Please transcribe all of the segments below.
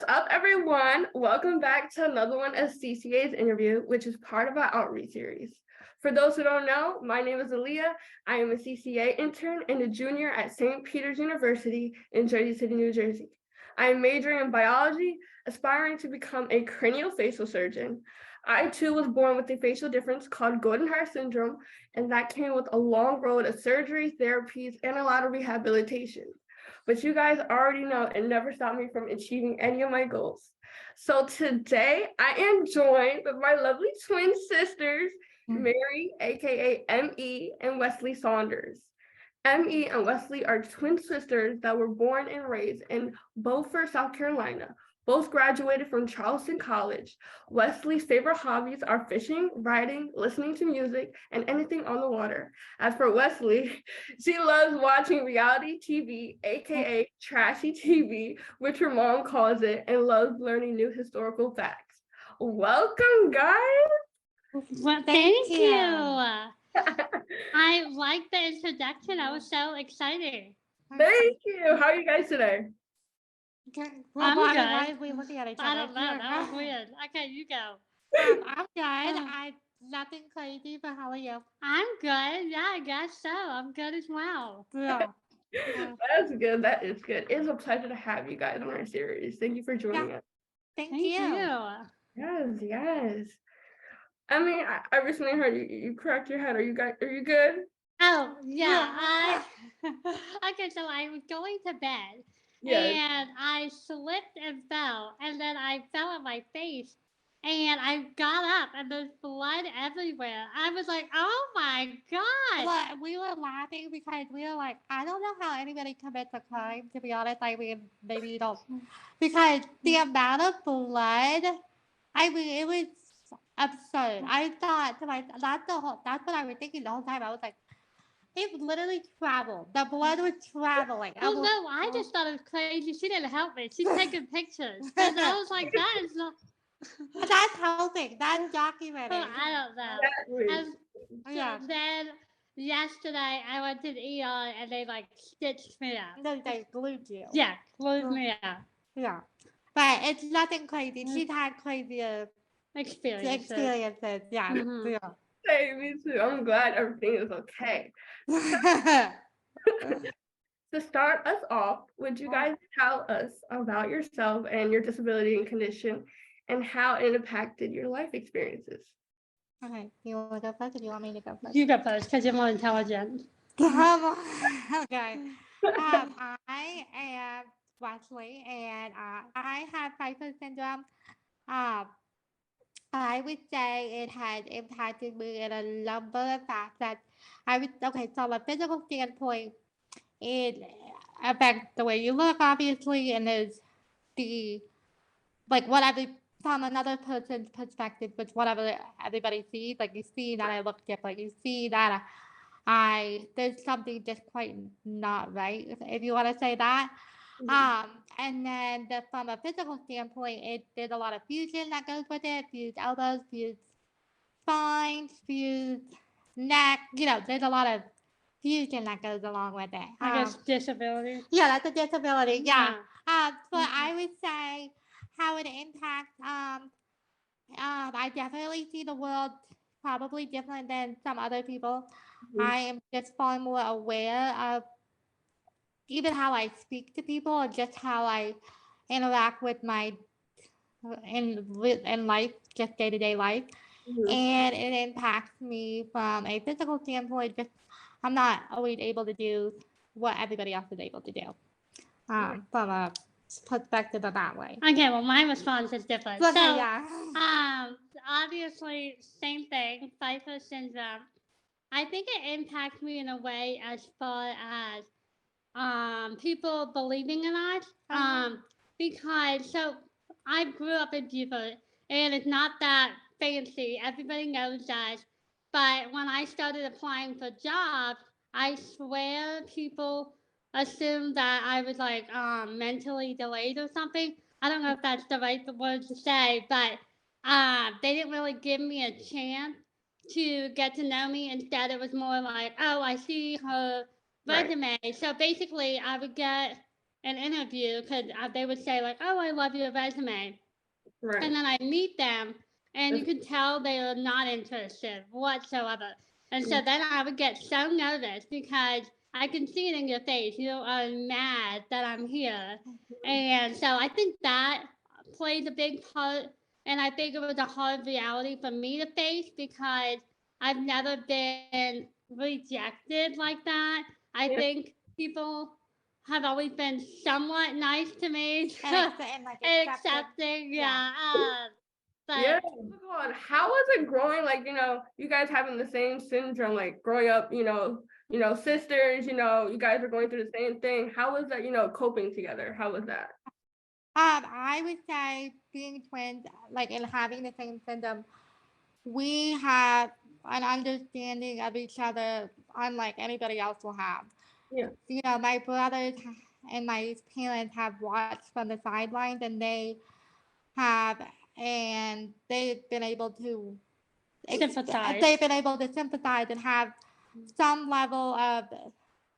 What's up, everyone? Welcome back to another one of CCA's interview, which is part of our outreach series. For those who don't know, my name is Aaliyah. I am a CCA intern and a junior at St. Peter's University in Jersey City, New Jersey. I am majoring in biology, aspiring to become a craniofacial surgeon. I too was born with a facial difference called golden hair syndrome, and that came with a long road of surgery, therapies, and a lot of rehabilitation. But you guys already know it never stopped me from achieving any of my goals. So today I am joined with my lovely twin sisters, Mary, aka M.E., and Wesley Saunders. M.E. and Wesley are twin sisters that were born and raised in Beaufort, South Carolina. Both graduated from Charleston College. Wesley's favorite hobbies are fishing, writing, listening to music, and anything on the water. As for Wesley, she loves watching reality TV, aka trashy TV, which her mom calls it, and loves learning new historical facts. Welcome, guys. Well, thank you. I like the introduction. I was so excited. Thank you. How are you guys today? I'm good. Why are we looking at each other? I don't know. That was weird. Okay, you go. I'm good. I'm nothing crazy, but how are you? I'm good. Yeah, I guess so. I'm good as well. Yeah. That's good. That is good. It's a pleasure to have you guys on our series. Thank you for joining us. Thank you. Yes. I mean, I recently heard you cracked your head. Are you good? Oh, yeah. Okay, so I was going to bed. Yes. And I slipped and fell, and then I fell on my face, and I got up, and there's blood everywhere. I was like, oh my God. Well, we were laughing because we were like, I don't know how anybody commits a crime, to be honest. I mean, maybe you don't. Because the amount of blood, I mean, it was absurd. I thought to myself, that's what I was thinking the whole time. I was like, it literally traveled. The blood was traveling. Oh, no, I just thought it was crazy. She didn't help me. She's taking pictures. And I was like, that is not... That's helping. That's documenting. Oh, I don't know. So then yesterday, I went to the ER and they like stitched me up. No, they glued you. Yeah, glued me up. Yeah. But it's nothing crazy. She's had crazier experiences. Yeah. Mm-hmm. Yeah. Hey, me too. I'm glad everything is okay. To start us off, would you guys tell us about yourself and your disability and condition and how it impacted your life experiences? Okay, you want to go first or do you want me to go first? You go first because you're more intelligent. Okay. I am Wesley and I have Pfeiffer syndrome. I would say it has impacted me in a number of facets. From a physical standpoint, it affects the way you look, obviously, and there's from another person's perspective, which whatever everybody sees, like you see that I look different, you see that there's something just quite not right, if you want to say that. And then from a physical standpoint, there's a lot of fusion that goes with it, fused elbows, fused spines, fused neck, there's a lot of fusion that goes along with it. I guess disability. Yeah, that's a disability, yeah. But I would say how it impacts, I definitely see the world probably different than some other people. I am just far more aware of even how I speak to people and just how I interact with in life, just day-to-day life. And it impacts me from a physical standpoint. I'm not always able to do what everybody else is able to do from a perspective of that way. Okay, well, my response is different. So, obviously, same thing, Pfeiffer syndrome. I think it impacts me in a way as far as people believing in us. Because I grew up in Beaufort, and it's not that fancy. Everybody knows us. But when I started applying for jobs, I swear people assumed that I was like mentally delayed or something. I don't know if that's the right word to say, but they didn't really give me a chance to get to know me. Instead, it was more like, oh, I see her resume. Right. So basically, I would get an interview because they would say like, "Oh, I love your resume," Right. and then I meet them, and you could tell they are not interested whatsoever. And so then I would get so nervous because I can see it in your face. You are mad that I'm here. And so I think that plays a big part. And I think it was a hard reality for me to face because I've never been rejected like that. I Yeah. think people have always been somewhat nice to me And like and accepting. accepting. Yeah. But Yeah. What's it called? How was it growing? Like, you guys having the same syndrome, like growing up, sisters, you guys are going through the same thing. How was that, coping together? How was that? I would say being twins, like and having the same syndrome, we have an understanding of each other unlike anybody else will have. Yeah. My brothers and my parents have watched from the sidelines, and have, and they've been able to sympathize. they've been able to sympathize and have some level of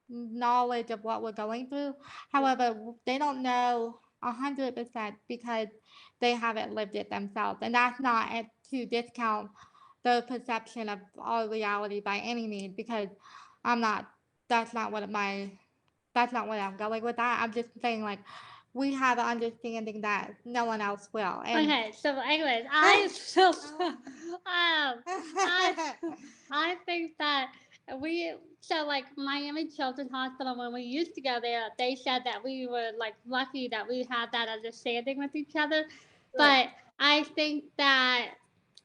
knowledge of what we're going through. However, they don't know 100% because they haven't lived it themselves, and that's not to discount the perception of our reality by any means, because I'm not. That's not what I'm going with that. I'm just saying, like, we have an understanding that no one else will. And Okay, so anyways, I I think that like Miami Children's Hospital, when we used to go there, they said that we were like lucky that we had that understanding with each other. But I think that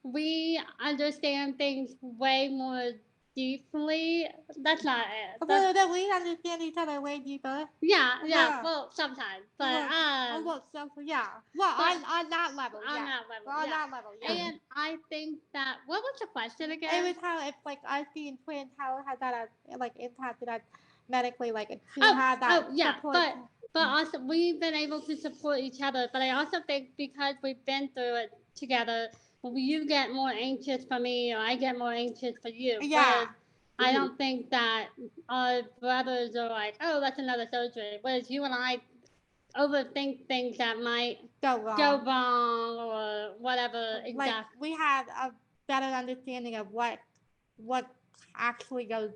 we understand things way more deeply. That's not it. well, that we understand each other way deeper. Yeah. Well, sometimes, but Well, on that level, on yeah. that level, On yeah. that level, yeah. And I think that what was the question It again? was how, if like us being twins, how has that like impacted us medically, like to Oh, have that yeah, support. but also we've been able to support each other. But I also think because we've been through it together, you get more anxious for me, or I get more anxious for you. Yeah. Whereas I don't think that our brothers are like, oh, that's another surgery. Whereas you and I overthink things that might Go wrong. or whatever. Like Exactly. we have a better understanding of what actually goes,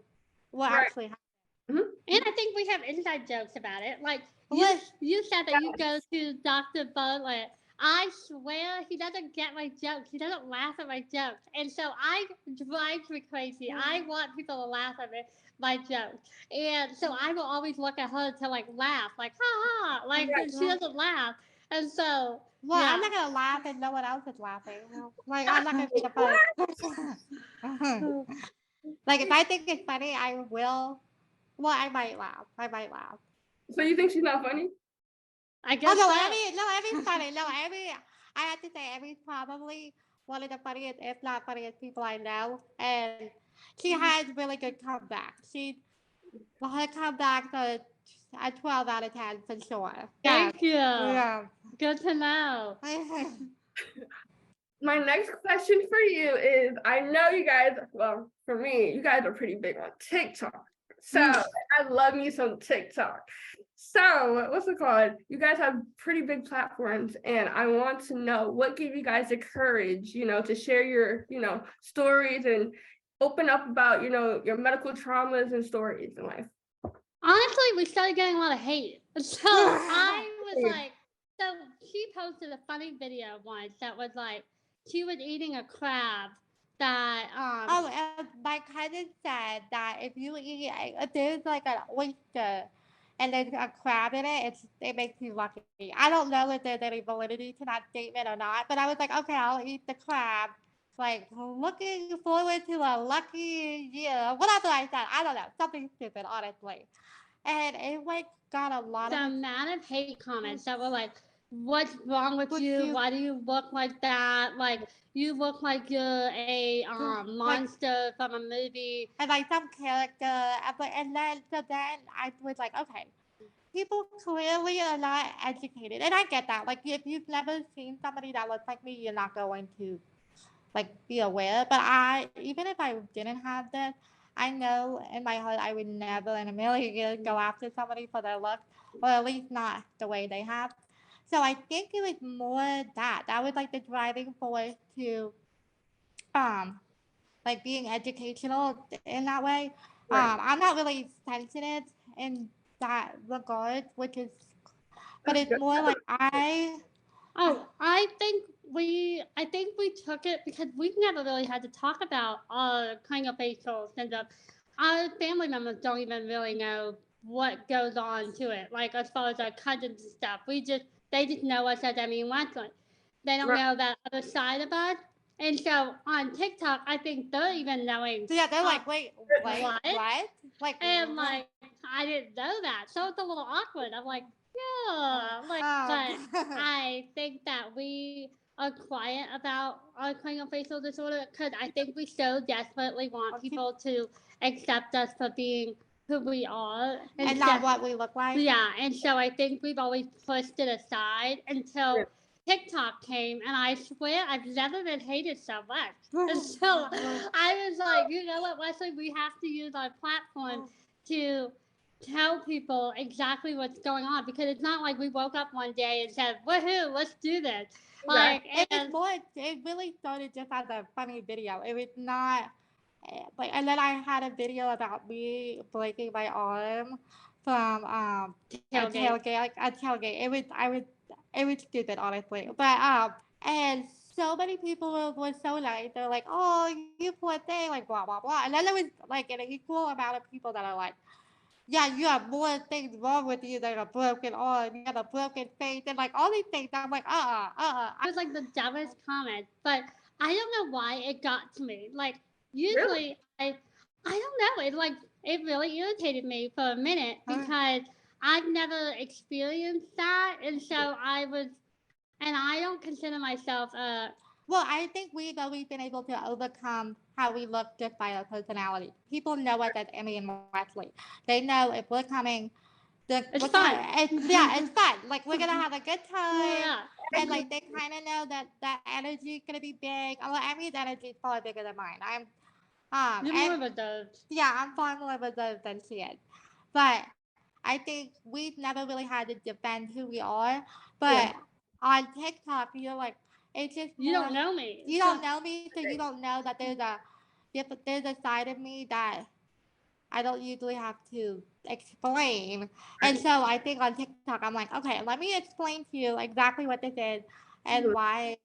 what Right. actually happens. And I think we have inside jokes about it. Like What? you said that you go to Dr. Butler. I swear he doesn't get my jokes. He doesn't laugh at my jokes. And so I drives me crazy. I want people to laugh at my jokes. And so I will always look at her to like laugh, like ha ha, like she doesn't laugh. And so Well, yeah. I'm not gonna laugh if no one else is laughing. Like I'm not gonna be the first. Like if I think it's funny, I will. Well, I might laugh. So you think she's not funny? I guess Oh no, so. Abby's funny. No, Abby. I have to say, Abby's probably one of the funniest, if not funniest, people I know, and she has really good comeback. Her comebacks are a 12 out of 10 for sure. Thank you. Yeah. Good to know. My next question for you is, I know you guys, well, for me, you guys are pretty big on TikTok. So I love me some TikTok. So what's it called? You guys have pretty big platforms, and I want to know what gave you guys the courage, to share your, stories and open up about, your medical traumas and stories in life. Honestly, we started getting a lot of hate. So I was like, so she posted a funny video once that was like, she was eating a crab that my cousin said that if you eat, if there's like an oyster and there's a crab in it, it makes you lucky. I don't know if there's any validity to that statement or not, but I was like, okay, I'll eat the crab. Like looking forward to a lucky year, whatever I said. I don't know, something stupid, honestly. And it like got a lot the of amount of hate comments that were like, what's wrong with you? Why do you look like that? Like you look like you're a monster from a movie. And like some character, and then I was like, okay, people clearly are not educated, and I get that. Like if you've never seen somebody that looks like me, you're not going to like be aware. But even if I didn't have this, I know in my heart I would never in a million years go after somebody for their look, or at least not the way they have. So I think it was more that was like the driving force to um like being educational in that way. Right. I'm not really sensitive in that regard, which is, but That's it's good. more like I. Oh, I think we took it because we've never really had to talk about our craniofacial syndrome. Our family members don't even really know what goes on to it. Like as far as our cousins and stuff, they just know us as Wesley. They don't Right. know that other side of us. And so on TikTok, I think they're even knowing. So yeah, they're like, wait, What? Like, And like, I didn't know that, so it's a little awkward. I'm like, yeah, like, but I think that we are quiet about our craniofacial disorder because I think we so desperately want people to accept us for being who we are and not what we look like. Yeah, and so I think we've always pushed it aside until Yeah. TikTok came, and I swear I've never been hated so much. And so I was like, you know what, Wesley, we have to use our platform to tell people exactly what's going on because it's not like we woke up one day and said, woohoo, let's do this. Like, it was more, it really started just as a funny video. It was not like, and then I had a video about me breaking my arm from a tailgate, like a tailgate. It was stupid, honestly. But and so many people were so nice. They're like, "Oh, you poor thing," like blah blah blah. And then there was like an equal amount of people that are like, yeah, you have more things wrong with you than a broken arm, you have a broken face, and like all these things. I'm like, It was like the dumbest comment, but I don't know why it got to me. Like Really? usually I don't know. It really irritated me for a minute because I've never experienced that, and so and I don't consider myself well, I think we've always been able to overcome how we look just by our personality. People know us as Emmy and Wesley. They know if we're coming, it's fun. It's fun. Like we're gonna have a good time. Yeah. And like they kind of know that energy is gonna be big. Although Emmy's energy is far bigger than mine. You're more of a dove. Yeah, I'm far more of a dove than she is. But I think we've never really had to defend who we are. But on TikTok, you're like, it's just you don't know me. You don't know me, so you don't know that there's a side of me that I don't usually have to explain. And so I think on TikTok, I'm like, okay, let me explain to you exactly what this is and why,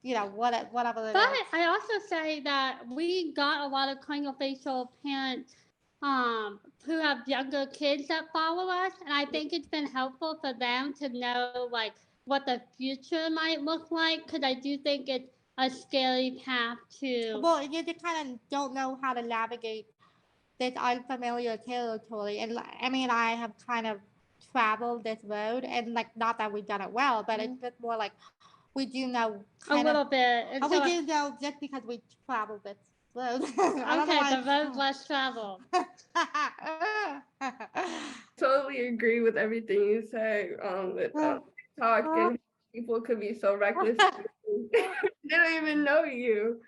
whatever it But is. I also say that we got a lot of craniofacial parents who have younger kids that follow us, and I think it's been helpful for them to know like what the future might look like because I do think it's a scary path to. Well, you just kind of don't know how to navigate this unfamiliar territory. And Emmy and I have kind of traveled this road, and like not that we've done it well, but it's just more like we do know a little bit. And we do know just because we traveled this road. Okay, the road less traveled. Totally agree with everything you say. With TikTok and people could be so reckless. They don't even know you.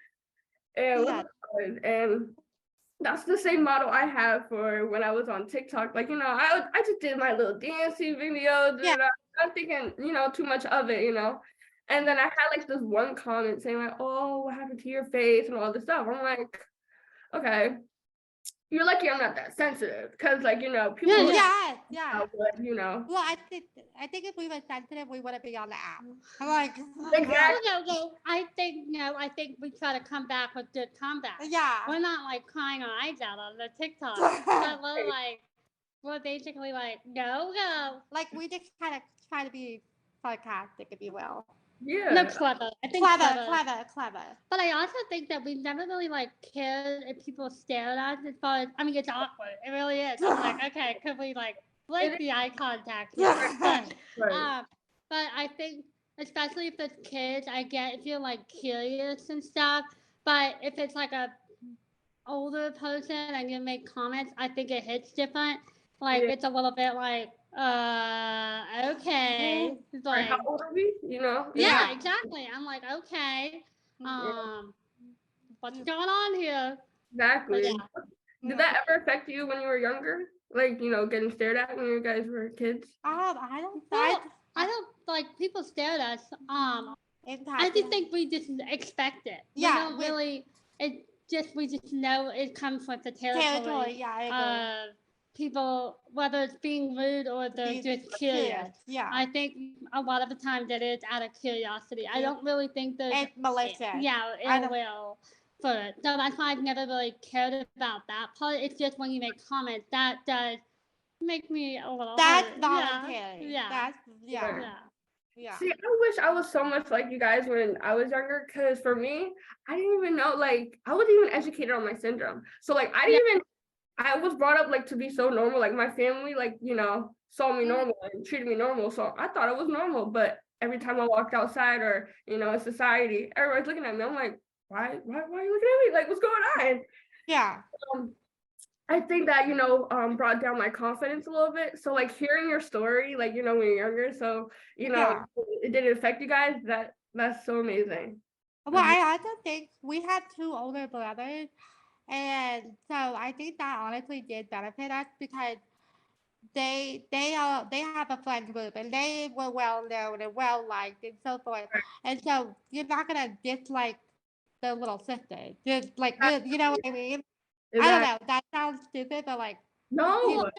And that's the same model I have for when I was on TikTok. Like, I just did my little dancing videos. Yeah. And I'm thinking, too much of it, And then I had like this one comment saying like, "Oh, what happened to your face?" and all this stuff. I'm like, okay, you're lucky I'm not that sensitive because like, people yeah. Well, I think if we were sensitive, we wouldn't be on the app. I'm like, exactly. No, I think we try to come back with good comeback. Yeah. We're not like crying our eyes out on the TikTok. But we're basically like, no. Like we just kind of try to be sarcastic, if you will. Yeah. No, clever. I think clever. But I also think that we've never really like cared if people stare at us as far as, it's awkward. It really is. I'm like, okay, could we like break the eye contact? Right. But I think, especially if it's kids, I get if you're like curious and stuff. But if it's like a older person and you make comments, I think it hits different. Like it's a little bit like, okay. It's like, how old are we? Yeah, exactly. I'm like, okay. What's going on here? Exactly. yeah. Did that ever affect you when you were younger? Like, getting stared at when you guys were kids? I don't. Well, I don't like people stare at us. I just think we just expect it. Yeah, We don't really. We just know it comes with the territory. Yeah, I agree. Of people, whether it's being rude or they're just curious. Yeah. I think a lot of the time that is out of curiosity. I Yeah. don't really think there's It's malicious. yeah, I ill don't- will for it. So that's why I've never really cared about that part. It's just when you make comments that does make me a little That's hurt. voluntary. Yeah. That's Yeah. Yeah. yeah. See, I wish I was so much like you guys when I was younger, because for me, I didn't even know, like, I wasn't even educated on my syndrome. So, like, I was brought up, like, to be so normal. Like, my family, like, saw me normal and treated me normal. So I thought it was normal. But every time I walked outside or, in society, everybody's looking at me. I'm like, why are you looking at me? Like, what's going on? Yeah. I think that, brought down my confidence a little bit. So, like, hearing your story, like, when you're younger, so, Yeah. it didn't affect you guys. That's so amazing. Well, I also think we had 2 older brothers, and so I think that honestly did benefit us because they have a friend group and they were well known and well liked and so forth, and so you're not gonna dislike the little sister, just like you know what I mean. I don't know. That sounds stupid, but like No.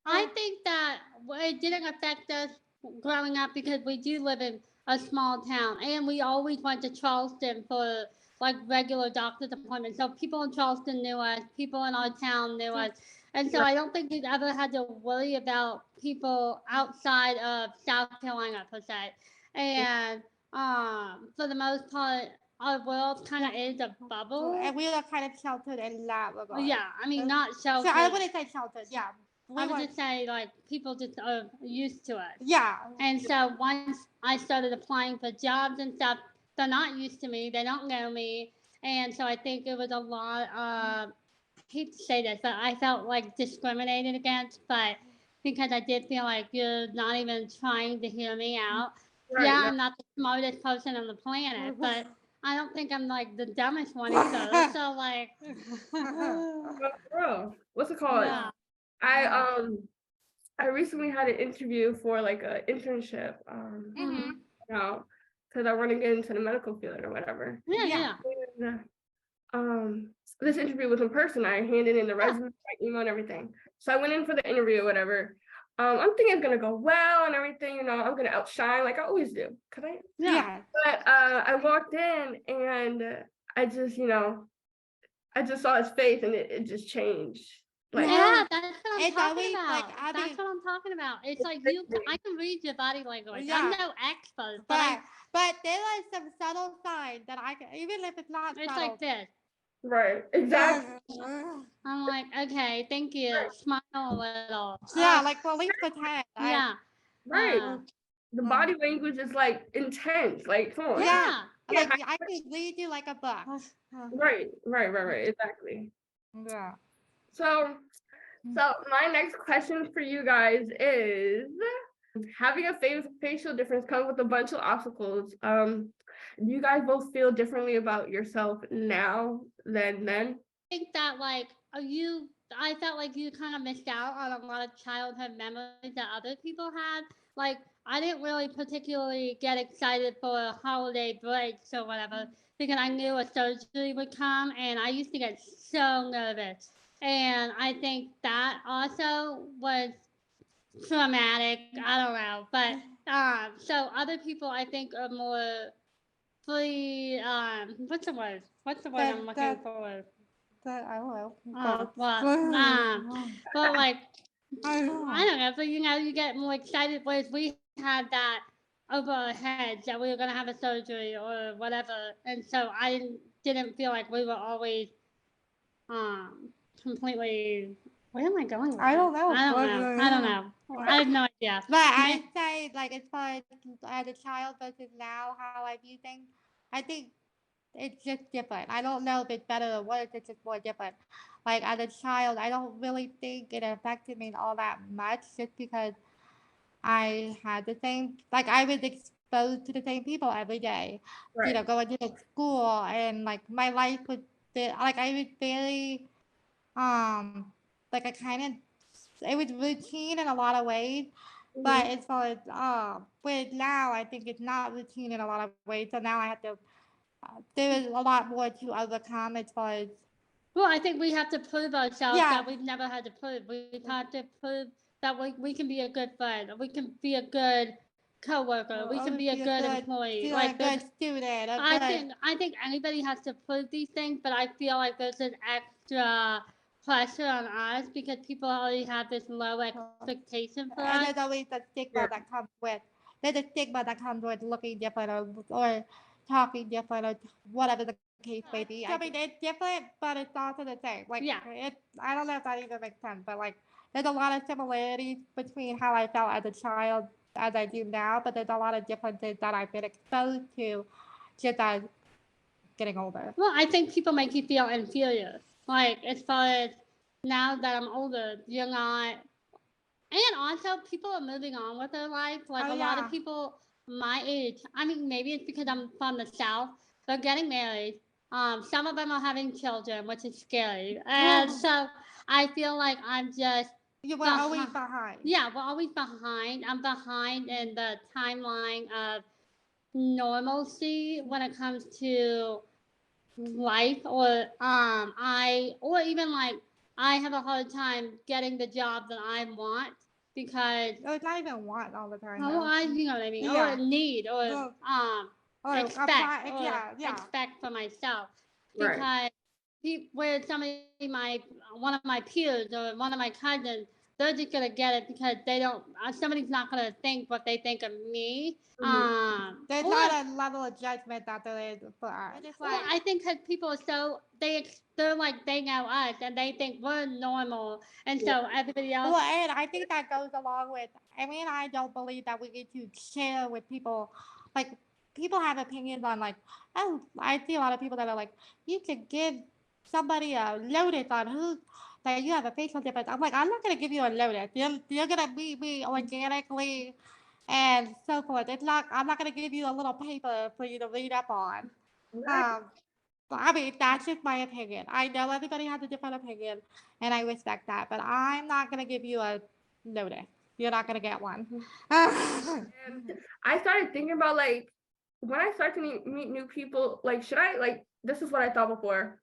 I think that it didn't affect us growing up because we do live in a small town and we always went to Charleston for like regular doctor's appointments. So people in Charleston knew us, people in our town knew us. And so I don't think we've ever had to worry about people outside of South Carolina per se. And for the most part, our world kind of is a bubble. and we are kind of sheltered in that regard. Yeah, I mean, not sheltered. So I wouldn't say sheltered. Yeah. I would just say like people just are used to it. Yeah. And so once I started applying for jobs and stuff, they're not used to me. They don't know me. And so I think it was a lot of, I hate to say this, but I felt like discriminated against, but because I did feel like you're not even trying to hear me out. Right, yeah, no. I'm not the smartest person on the planet, but I don't think I'm like the dumbest one either. So like, Bro, what's it called? yeah. I recently had an interview for like an internship, because I want to get into the medical field or whatever. Yeah. And, this interview was in person. I handed in the resume, my email, and everything. So I went in for the interview or whatever. I'm thinking it's gonna go well and everything. I'm gonna outshine like I always do. Yeah. But I walked in and I just saw his face and it just changed. Like, Yeah, that's what I'm It's talking always, about. like, I That's mean- what I'm talking about. It's like I can read your body language. Yeah. I'm no expert, but But there are some subtle signs that I can, even if it's not it's subtle. like this. right, exactly. I'm like, okay, thank you. Smile a little. Yeah, like well, at least pretend. Yeah. Right. The body language is like intense. Like, come on. Yeah. Like I can read you like a book. Right. Exactly. Yeah. So my next question for you guys is, having a facial difference comes with a bunch of obstacles. Do you guys both feel differently about yourself now than then? I think that like I felt like you kind of missed out on a lot of childhood memories that other people had. Like I didn't really particularly get excited for holiday breaks or whatever because I knew a surgery would come and I used to get so nervous. And I think that also was traumatic. I don't know. But so other people I think are more free what's the word? What's the word I'm looking for? I don't know. But like I don't know, but you get more excited whereas we had that over our heads that we were gonna have a surgery or whatever, and so I didn't feel like we were always completely. Where am I going? With I don't this? know. I don't know. I have no idea. But I'd say, like, as far as a child versus now, how I view things, I think it's just different. I don't know if it's better or worse. It's just more different. Like, as a child, I don't really think it affected me all that much just because I had the same, like, I was exposed to the same people every day. Right. Going to the school and, like, my life was like I was very, like I kind of, it was routine in a lot of ways. But as far as with now, I think it's not routine in a lot of ways. So now I have to. There is a lot more to overcome as far as. Well, I think we have to prove ourselves Yeah. that we've never had to prove. We've had to prove that we can be a good friend. We can be a good coworker. We can be a good employee. Like a good student. I think anybody has to prove these things, but I feel like there's an extra pressure on us because people already have this low expectation for And us. there's always a stigma that comes with. There's a stigma that comes with looking different or talking different or whatever the case may be. I mean, it's different, but it's also the same. Like, Yeah. I don't know if that even makes sense, but like, there's a lot of similarities between how I felt as a child as I do now, but there's a lot of differences that I've been exposed to just as getting older. Well, I think people make you feel inferior. Like, as far as now that I'm older, you're not. And also, people are moving on with their life. Like, a lot of people my age, I mean, maybe it's because I'm from the South, they're getting married. Some of them are having children, which is scary. And so I feel like I'm just. You were always behind. Yeah, we're always behind. I'm behind in the timeline of normalcy when it comes to life, or or even like I have a hard time getting the job that I want because it's not even want all the time. you know what I mean, Yeah. or need, or expect for myself because where one of my peers or one of my cousins, they're just gonna get it because they don't. Somebody's not gonna think what they think of me. There's not a level of judgment that there is for us. Well, I think because people are so they're like they know us and they think we're normal, and so everybody else. Well, and I think that goes along with. I mean, I don't believe that we need to share with people. Like, people have opinions on like. Oh, I see a lot of people that are like, you could give somebody a notice on who that you have a facial difference. I'm like, I'm not gonna give you a notice. You're gonna meet me organically and so forth. I'm not gonna give you a little paper for you to read up on. I mean, that's just my opinion. I know everybody has a different opinion, and I respect that. But I'm not gonna give you a notice. You're not gonna get one. And I started thinking about like when I start to meet new people, like should I like this is what I thought before.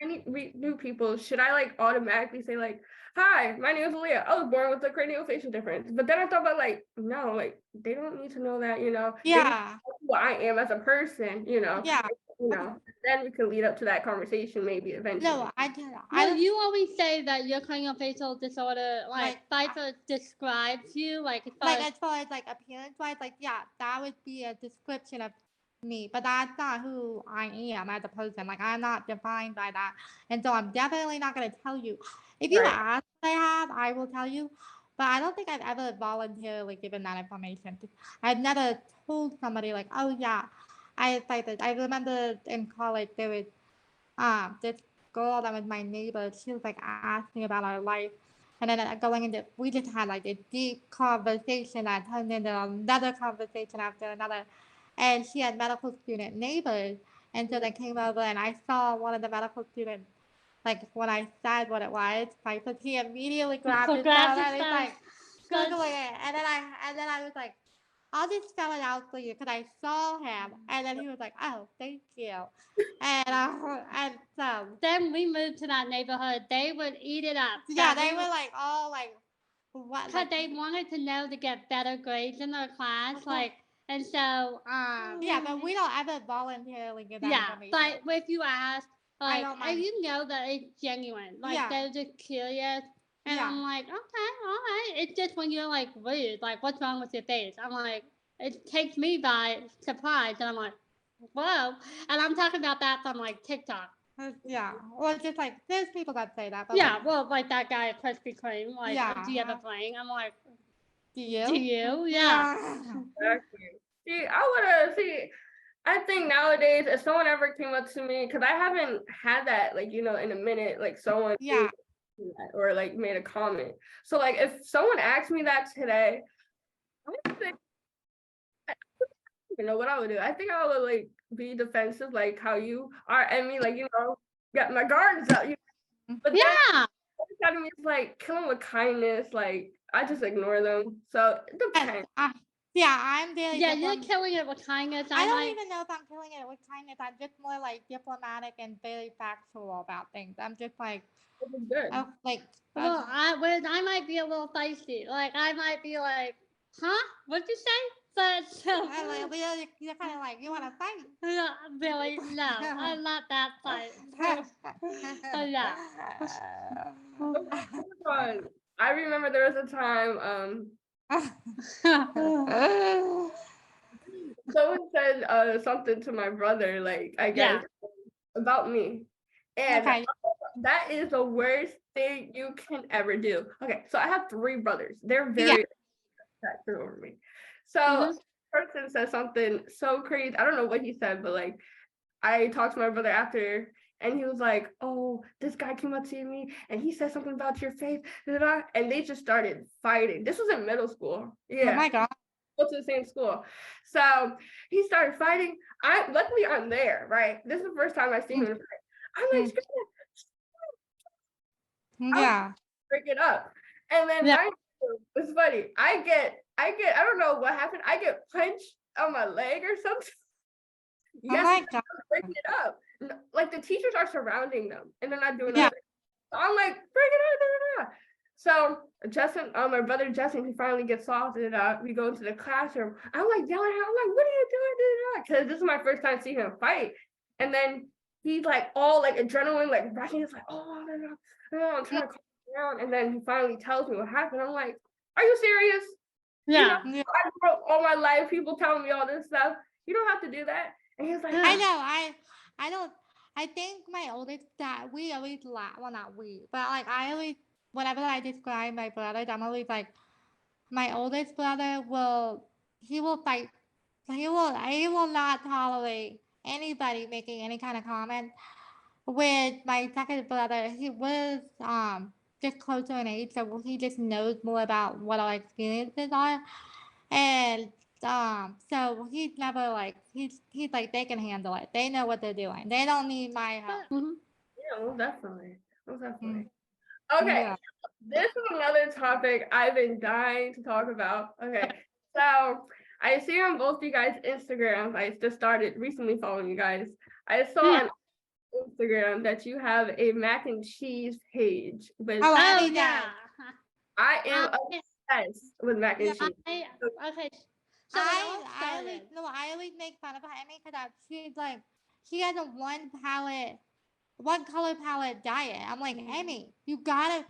Any new people, should I like automatically say like, hi, my name is Aaliyah. I was born with a craniofacial difference. But then I thought about like, no, like they don't need to know that, you know. Yeah. Who I am as a person, you know. Yeah. You know, then we could lead up to that conversation maybe eventually. No, well, you always say that your craniofacial disorder, like Pfeiffer describes you, like as far as like appearance wise, like that would be a description of me, but that's not who I am as a person. Like, I'm not defined by that, and so I'm definitely not going to tell you. If you ask what I have, I will tell you, but I don't think I've ever voluntarily given that information. I've never told somebody like, oh yeah, I remember in college there was this girl that was my neighbor. She was like asking about our life, and then going into, we just had like a deep conversation that turned into another conversation after another. And she had medical student neighbors, and so they came over, and I saw one of the medical students. Like, when I said what it was, he immediately grabbed his phone and he's like Googling it, and then I was like, I'll just spell it out for you because I saw him, and then he was like, oh, thank you, and so then we moved to that neighborhood. They would eat it up. Yeah, they were like all like what? Because they wanted to know to get better grades in their class, like. And so, but we don't ever voluntarily give that information. But if you ask, like, and you know that it's genuine, like they're just curious, and I'm like, okay, all right. It's just when you're like rude, like, what's wrong with your face? I'm like, it takes me by surprise, and I'm like, whoa, and I'm talking about that from like TikTok. Well, just like there's people that say that. But well, like that guy at Krispy Kreme, like, do you have a flame? I'm like. Do you? Yeah. Exactly. I think nowadays if someone ever came up to me, because I haven't had that like, you know, in a minute, like someone or like made a comment. So like if someone asked me that today, I don't even know what I would do. I think I would like be defensive, like how you are. I mean, like, get my guards up. But then Yeah. every it's like kill them with kindness. Like I just ignore them. So it depends. Yeah, I'm very Yeah, you're killing it with kindness. I don't even know if I'm killing it with kindness. I'm just more like diplomatic and very factual about things. I'm just like, Good. like. Well, I might be a little feisty. Like I might be like, huh? What'd you say? But You're kind of like, you want to fight? no, Billy, no, I'm not that fight. Yeah. I remember there was a time someone said something to my brother, like I guess about me. And that is the worst thing you can ever do. Okay, so I have 3 brothers. They're very protective over me. So person said something so crazy. I don't know what he said, but like I talked to my brother after and he was like, oh, this guy came up to me and he said something about your faith. And they just started fighting. This was in middle school. Yeah. Oh my God. Go to the same school. So he started fighting. Luckily I'm there, right? This is the first time I've seen him fight. I'm like, yeah. break it up. And then it's funny. I get, I don't know what happened. I get punched on my leg or something. Oh my God. Break it up. Like the teachers are surrounding them and they're not doing anything. So I'm like, break it up. So Justin, my brother Justin, he finally gets off and we go into the classroom. I'm like yelling at him, I'm like, what are you doing? Because this is my first time seeing him fight. And then he's like all like adrenaline, like rushing. He's like, oh, no, I'm trying to calm down. And then he finally tells me what happened. I'm like, are you serious? Yeah. I grew up all my life, people telling me all this stuff. You don't have to do that. And he's like, I know, I don't. I think my oldest dad, we always laugh. Well, not we, but like I always, whenever I describe my brothers, I'm always like, my oldest brother he will fight. He will not tolerate anybody making any kind of comment. With my second brother, he was just closer in age, so he just knows more about what our experiences are, and so he's never like he's like they can handle it. They know what they're doing. They don't need my help. Yeah, well, definitely. Okay, this is another topic I've been dying to talk about. Okay, so I see on both you guys' Instagrams. I just started recently following you guys. I saw on Instagram that you have a mac and cheese page. With I am obsessed with mac and cheese. Okay. So I always make fun of Amy because she has a one color palette diet. I'm like, Amy, you gotta.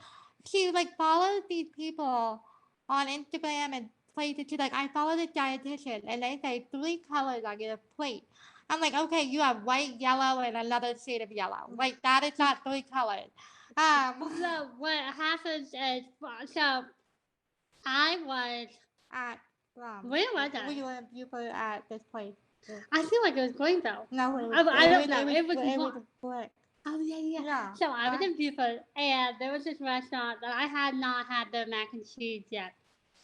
She like follows these people on Instagram and places. She's like, I follow this dietitian and they say 3 colors on your plate. I'm like, okay, you have white, yellow, and another shade of yellow. Like that is not 3 colors. So what happens is, so I was at where was I? We were in Beaufort at this place. I feel like it was Greenville. No, I don't know. It was Black. Oh yeah. So I was in Beaufort, and there was this restaurant that I had not had their mac and cheese yet.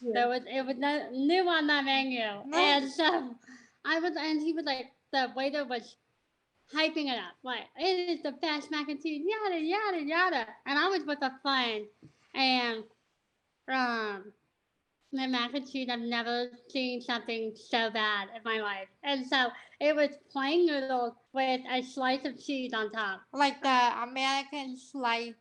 It was new on the menu, and so and he was like, the waiter was hyping it up, like it is the best mac and cheese, yada yada yada. And I was with a friend, and the mac and cheese, I've never seen something so bad in my life. And so it was plain noodles with a slice of cheese on top. Like the American slice.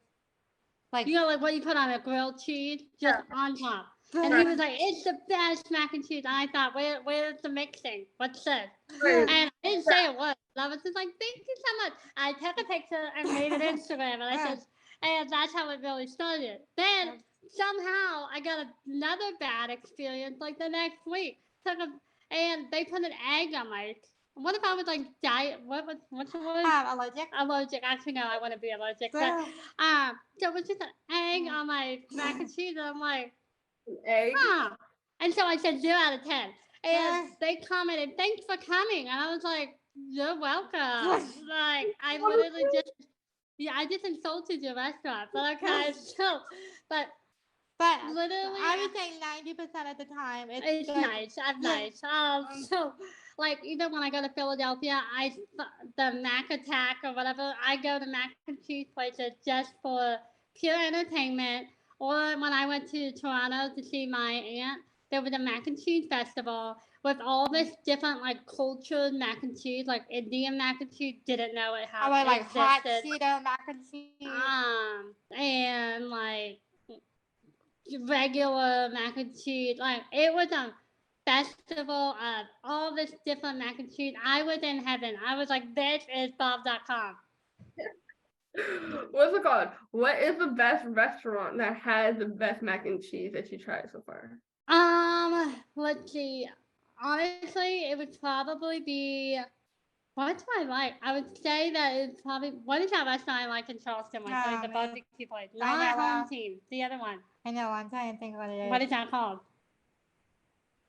Like what you put on a grilled cheese, just on top. And he was like, it's the best mac and cheese. And I thought, where's the mixing? What's this? And I didn't say it was. I was just like, thank you so much. I took a picture and made an Instagram. And I said, and that's how it really started. Then somehow I got another bad experience like the next week. And they put an egg on my. What if I was like what's the word? Allergic. Allergic. Actually, no, I want to be allergic. But so it was just an egg on my mac and cheese, and I'm like, egg. And so I said 0 out of 10. And they commented, "Thanks for coming," and I was like, "You're welcome." Like I literally I just insulted your restaurant, but okay, so but But literally, I would say 90% of the time it's good. nice. I'm nice. So like even when I go to Philadelphia, the Mac Attack or whatever, I go to mac and cheese places just for pure entertainment. Or when I went to Toronto to see my aunt, there was a mac and cheese festival with all this different like cultured mac and cheese, like Indian mac and cheese. Didn't know it I how would like hot existed. Cheeto mac and cheese. And like regular mac and cheese. Like it was a festival of all this different mac and cheese. I was in heaven. I was like, this is Bob.com. What's it called? What is the best restaurant that has the best mac and cheese that you tried so far? Let's see. Honestly, it would probably be. What do I like? I would say that it's probably. What is that restaurant I like in Charleston? Wesley, the barbecue place. Not Home Team. The other one. I know. I'm trying to think what it is. What is that called?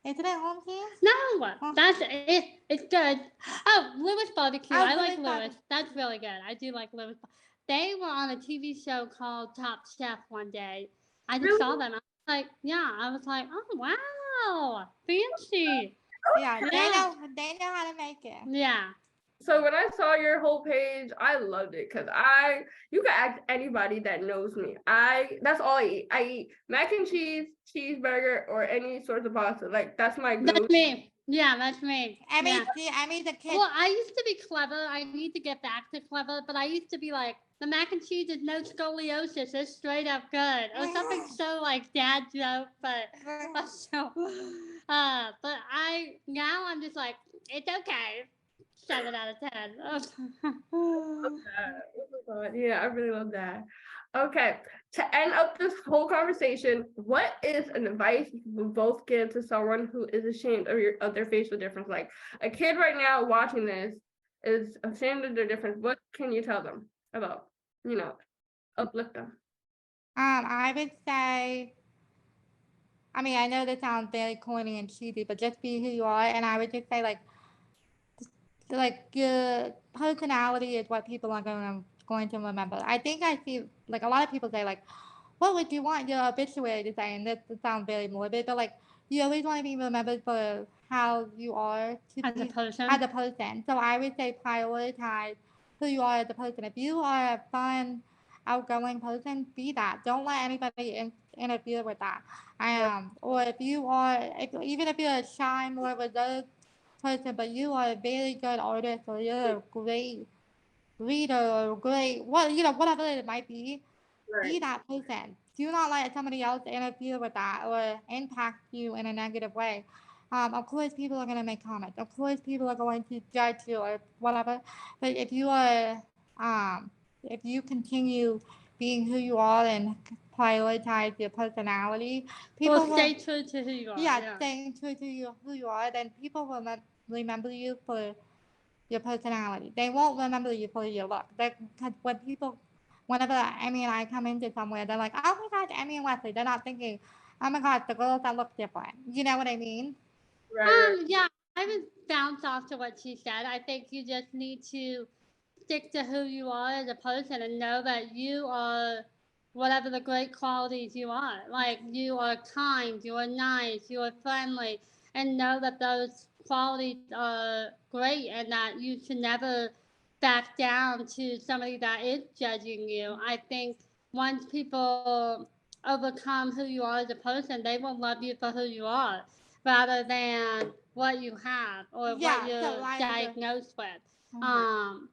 Isn't it Home Team? No, that's it. It's good. Oh, Lewis Barbecue. Oh, I like Lewis Lewis. That's really good. I do like Lewis. They were on a TV show called Top Chef one day. I just saw them. I was like, yeah. I was like, oh wow, fancy. Yeah, they know how to make it. Yeah. So when I saw your whole page, I loved it because you can ask anybody that knows me. That's all I eat. I eat mac and cheese, cheeseburger, or any sort of pasta. Like that's my go. That's me. Yeah, that's me. I mean, yeah. the kids. Well, I used to be clever. I need to get back to clever, but I used to be like, the mac and cheese is no scoliosis. It's straight up good, or something so like dad joke. But but I'm just like, it's okay. 7 out of 10. Oh my God. Yeah, I really love that. Okay, to end up this whole conversation, what is an advice you would both give to someone who is ashamed of their facial difference? Like a kid right now watching this is ashamed of their difference. What can you tell them about, uplift them? I would say, I mean, I know this sounds very corny and cheesy, but just be who you are. And I would just say, like your personality is what people are going to remember. I think I see like a lot of people say like, what would you want your obituary to say? And this sounds very morbid, but like you always want to be remembered for how you are as a person. As a person. So I would say prioritize who you are as a person. If you are a fun, outgoing person, be that. Don't let anybody interfere with that. Or if you are, even if you're a shy, more reserved person, but you are a very good artist, or you're a great reader, or great whatever it might be, be that person. Do not let somebody else interfere with that or impact you in a negative way. Of course, people are going to make comments. Of course, people are going to judge you or whatever. But if you continue being who you are and prioritize your personality, people will stay true to who you are. Yeah, staying true to who you are, then people will remember you for your personality. They won't remember you for your look. Because whenever Emmy and I come into somewhere, they're like, oh my gosh, Emmy and Wesley. They're not thinking, oh my gosh, the girls that look different. You know what I mean? Right. Yeah, I would bounce off to what she said. I think you just need to stick to who you are as a person and know that you are whatever the great qualities you are. Like you are kind, you are nice, you are friendly, and know that those qualities are great and that you should never back down to somebody that is judging you. I think once people overcome who you are as a person, they will love you for who you are rather than what you have or what you're diagnosed with.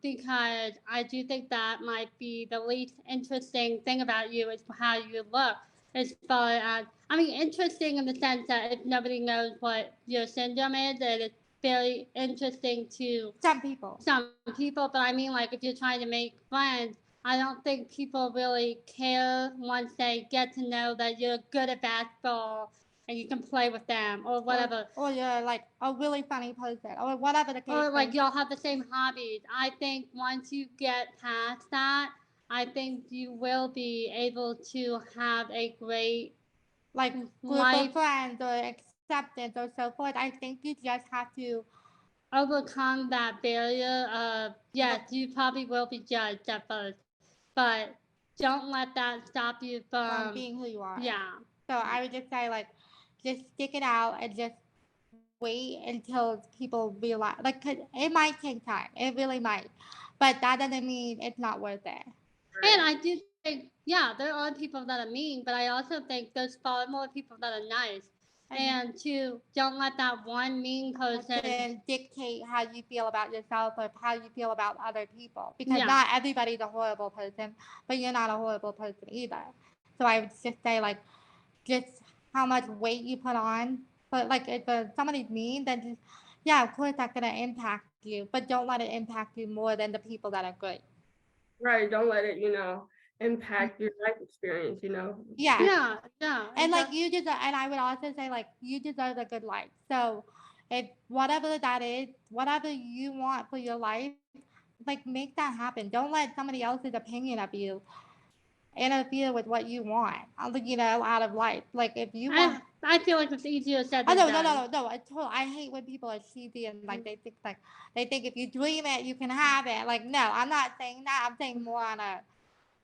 Because I do think that might be the least interesting thing about you is how you look. As far as, I mean, interesting in the sense that if nobody knows what your syndrome is, that it's very interesting to some people. But I mean, like, if you're trying to make friends, I don't think people really care once they get to know that you're good at basketball and you can play with them or whatever. Or you're like a really funny person or whatever the case Or like y'all have the same hobbies. I think once you get past that, I think you will be able to have a great group of friends or acceptance or so forth. I think you just have to overcome that barrier of, yes, you probably will be judged at first, but don't let that stop you from being who you are. Yeah. So I would just say, like, just stick it out and just wait until people realize, like, 'cause it might take time. It really might. But that doesn't mean it's not worth it. And I do think, yeah, there are people that are mean, but I also think there's far more people that are nice. And to don't let that one mean person And dictate how you feel about yourself or how you feel about other people. Because Yeah. not everybody's a horrible person, but you're not a horrible person either. So I would just say, like, just how much weight you put on. But, like, if somebody's mean, then just, yeah, of course that's going to impact you. But don't let it impact you more than the people that are good. Right. Don't let it, impact your life experience, Yeah. Yeah. And, like, you deserve, and I would also say, like, you deserve a good life. So if whatever that is, whatever you want for your life, like, make that happen. Don't let somebody else's opinion of you interfere with what you want, out of life. Like, if you want. I feel like it's easier said Oh, than no. done. I hate when people are cheesy and, like, they think if you dream it, you can have it. Like, no, I'm not saying that. I'm saying more on a,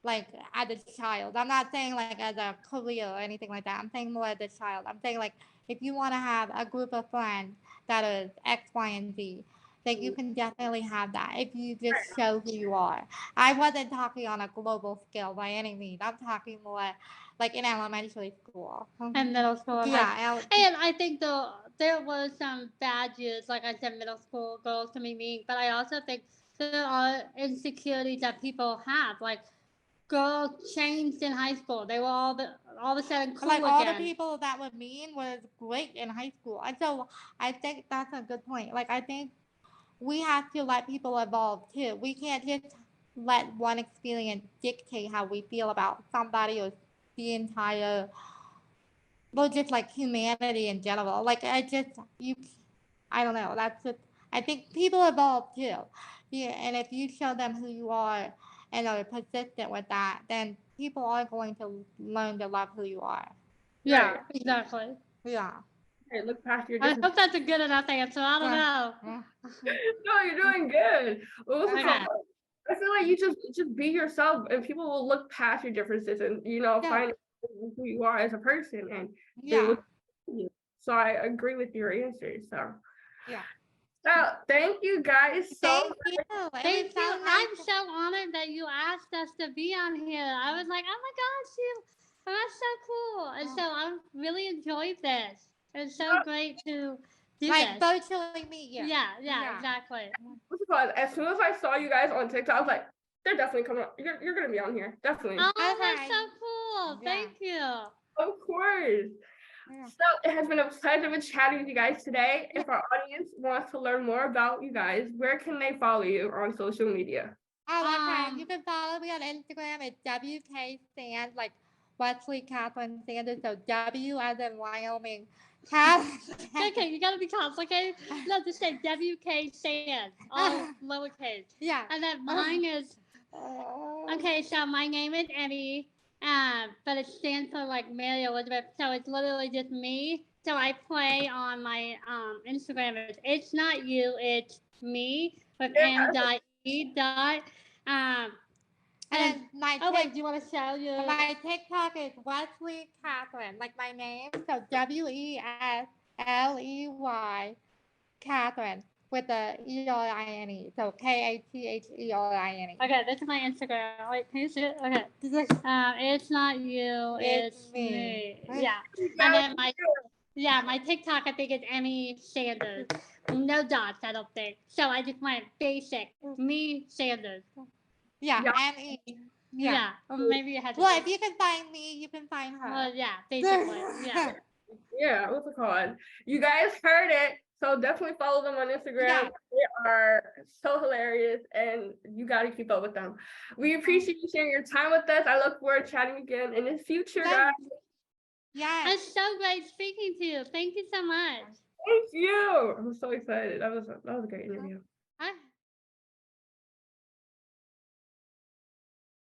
like, as a child. I'm not saying, like, as a career or anything like that. I'm saying more as a child. I'm saying, like, if you want to have a group of friends that is X, Y, and Z, then you can definitely have that if you just show who you are. I wasn't talking on a global scale by any means. I'm talking more like in elementary school. And middle school. Yeah. And I think there was some bad years, like I said, middle school girls can be mean, but I also think there are insecurities that people have. Like, girls changed in high school. They were all of a sudden cool Like, again. all the people that were mean was great in high school. And so I think that's a good point. Like, I think we have to let people evolve too. We can't just let one experience dictate how we feel about somebody or the entire, well, just like humanity in general. Like, I don't know. That's just, I think people evolve too. Yeah, and if you show them who you are and are persistent with that, then people are going to learn to love who you are. Yeah, Right. exactly. Yeah. Hey, look past your I different. hope that's a good enough answer. I don't know. No, you're doing good. What's it Okay. called? I feel like you just be yourself, and people will look past your differences and find who you are as a person, and they Yeah. look at you. So I agree with your answer. So Yeah. thank you guys so Thank much. you. It Thank was you. so I'm nice. so honored that you asked us to be on here. I was like, oh my gosh, that's so cool. And so I really enjoyed this. It's so great to do Like, this. virtually meet you. Yeah, exactly. What's it called? As soon as I saw you guys on TikTok, I was like, they're definitely coming up. You're gonna be on here, definitely. Oh, Okay. that's so cool. Yeah. Thank you. Of course. Yeah. So it has been a pleasure with chatting with you guys today. If our audience wants to learn more about you guys, where can they follow you on social media? Oh, okay. You can follow me on Instagram at WK Sand, like Wesley Catherine Sanders. So W as in Wyoming. Okay, you gotta be complicated. No, just say WK Sand, all lowercase. Yeah. And then mine is, okay, so my name is Emmy, but it stands for like Mary Elizabeth, so it's literally just me. So I play on my Instagram. It's not you, it's me with M.E. And then my oh wait, do you want to show your? my TikTok is Wesley Catherine, like my name. So WESLEY Catherine with the ERINE. So KATHERINE. Okay, this is my Instagram. Wait, can you see it? Okay. It's not you, it's me. Yeah. And then my TikTok, I think it's Emmy Sanders. No dots, I don't think. So I just went basic, me Sanders. Yeah, Yeah. ME. Yeah. Or maybe you had to. Well, if you can find me, you can find her. Well, yeah, basically. Yeah. Yeah, what's it called? You guys heard it. So definitely follow them on Instagram. Yeah. They are so hilarious and you got to keep up with them. We appreciate you sharing your time with us. I look forward to chatting again in the future, guys. Yes. It's so great speaking to you. Thank you so much. Thank you. I'm so excited. That was a great interview.